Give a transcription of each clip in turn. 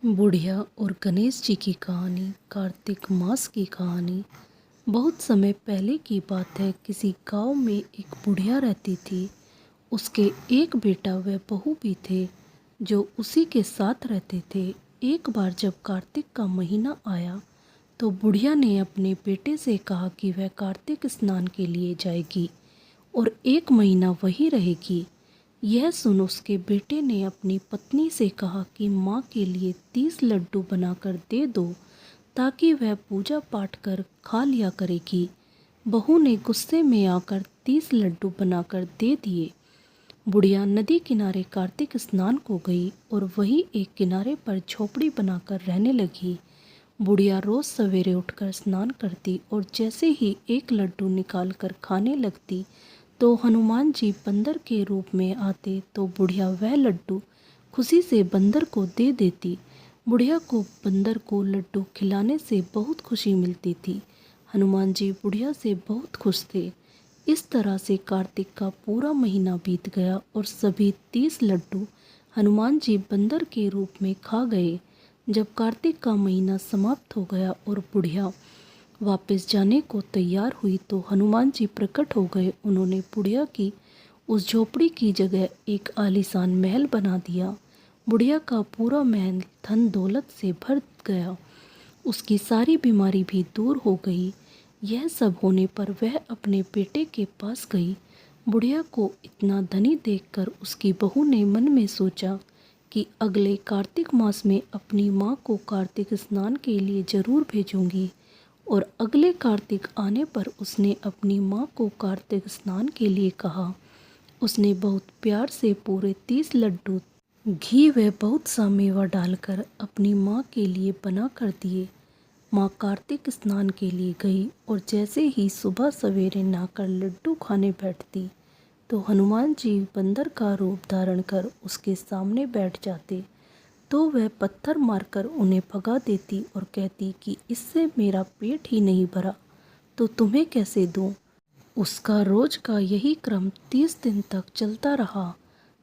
बुढ़िया और गणेश जी की कहानी। कार्तिक मास की कहानी। बहुत समय पहले की बात है। किसी गांव में एक बुढ़िया रहती थी। उसके एक बेटा व बहू भी थे जो उसी के साथ रहते थे। एक बार जब कार्तिक का महीना आया तो बुढ़िया ने अपने बेटे से कहा कि वह कार्तिक स्नान के लिए जाएगी और एक महीना वहीं रहेगी। यह सुन उसके बेटे ने अपनी पत्नी से कहा कि माँ के लिए 30 लड्डू बनाकर दे दो ताकि वह पूजा पाठ कर खा लिया करेगी। बहू ने गुस्से में आकर 30 लड्डू बनाकर दे दिए। बुढ़िया नदी किनारे कार्तिक स्नान को गई और वहीं एक किनारे पर झोपड़ी बनाकर रहने लगी। बुढ़िया रोज सवेरे उठकर स्नान करती और जैसे ही एक लड्डू निकालकर खाने लगती तो हनुमान जी बंदर के रूप में आते तो बुढ़िया वह लड्डू खुशी से बंदर को दे देती। बुढ़िया को बंदर को लड्डू खिलाने से बहुत खुशी मिलती थी। हनुमान जी बुढ़िया से बहुत खुश थे। इस तरह से कार्तिक का पूरा महीना बीत गया और सभी 30 लड्डू हनुमान जी बंदर के रूप में खा गए। जब कार्तिक का महीना समाप्त हो गया और बुढ़िया वापस जाने को तैयार हुई तो हनुमान जी प्रकट हो गए। उन्होंने बुढ़िया की उस झोपड़ी की जगह एक आलीशान महल बना दिया। बुढ़िया का पूरा महल धन दौलत से भर गया। उसकी सारी बीमारी भी दूर हो गई। यह सब होने पर वह अपने बेटे के पास गई। बुढ़िया को इतना धनी देखकर उसकी बहू ने मन में सोचा कि अगले कार्तिक मास में अपनी माँ को कार्तिक स्नान के लिए जरूर भेजूंगी। और अगले कार्तिक आने पर उसने अपनी माँ को कार्तिक स्नान के लिए कहा। उसने बहुत प्यार से पूरे 30 लड्डू घी व बहुत सा मेवा डालकर अपनी माँ के लिए बना कर दिए। माँ कार्तिक स्नान के लिए गई और जैसे ही सुबह सवेरे नहाकर लड्डू खाने बैठती तो हनुमान जी बंदर का रूप धारण कर उसके सामने बैठ जाते तो वह पत्थर मारकर उन्हें भगा देती और कहती कि इससे मेरा पेट ही नहीं भरा तो तुम्हें कैसे दूं। उसका रोज का यही क्रम 30 दिन तक चलता रहा।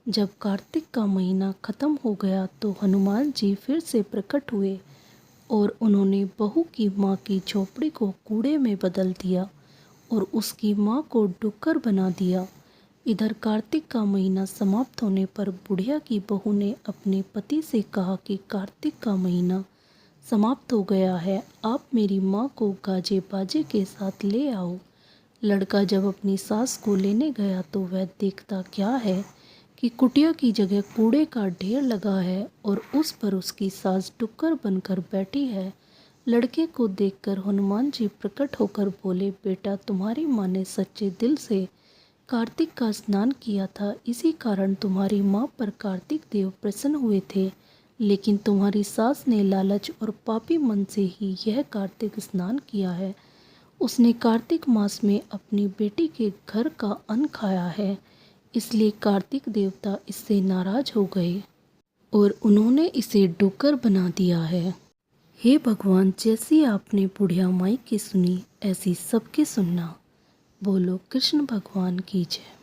जब कार्तिक का महीना खत्म हो गया तो हनुमान जी फिर से प्रकट हुए और उन्होंने बहू की माँ की झोपड़ी को कूड़े में बदल दिया और उसकी माँ को डुक्कर बना दिया। इधर कार्तिक का महीना समाप्त होने पर बुढ़िया की बहू ने अपने पति से कहा कि कार्तिक का महीना समाप्त हो गया है, आप मेरी माँ को गाजे बाजे के साथ ले आओ। लड़का जब अपनी सास को लेने गया तो वह देखता क्या है कि कुटिया की जगह कूड़े का ढेर लगा है और उस पर उसकी सास डुक्कर बनकर बैठी है। लड़के को देखकर हनुमान जी प्रकट होकर बोले, बेटा तुम्हारी माँ ने सच्चे दिल से कार्तिक का स्नान किया था, इसी कारण तुम्हारी माँ पर कार्तिक देव प्रसन्न हुए थे। लेकिन तुम्हारी सास ने लालच और पापी मन से ही यह कार्तिक स्नान किया है। उसने कार्तिक मास में अपनी बेटी के घर का अन्न खाया है, इसलिए कार्तिक देवता इससे नाराज हो गए और उन्होंने इसे डुक्कर बना दिया है। हे भगवान, जैसी आपने बुढ़िया माई की सुनी ऐसी सबकी सुनना। बोलो कृष्ण भगवान की जय।